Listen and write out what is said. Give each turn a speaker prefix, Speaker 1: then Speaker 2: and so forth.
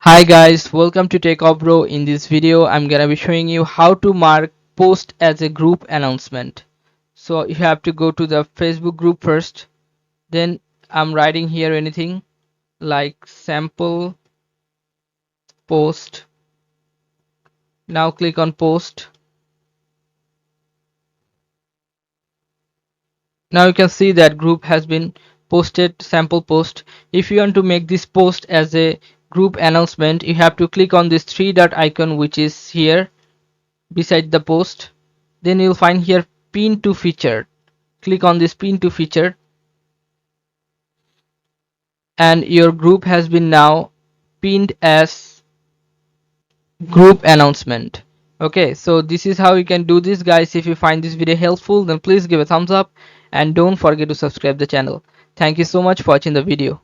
Speaker 1: Hi guys, welcome to Techavro. In this video, I'm gonna be showing you how to mark post as a group announcement. So you have to go to the Facebook group first. Then I'm writing here anything like sample post. Now click on post. Now you can see that group has been posted sample post. If you want to make this post as a group announcement, you have to click on this three dot icon which is here beside the post. Then you'll find here pin to feature. Click on this pin to feature and your group has been now pinned as group announcement. Okay, so this is how you can do this guys. If you find this video helpful, then please give a thumbs up and don't forget to subscribe the channel. Thank you so much for watching the video.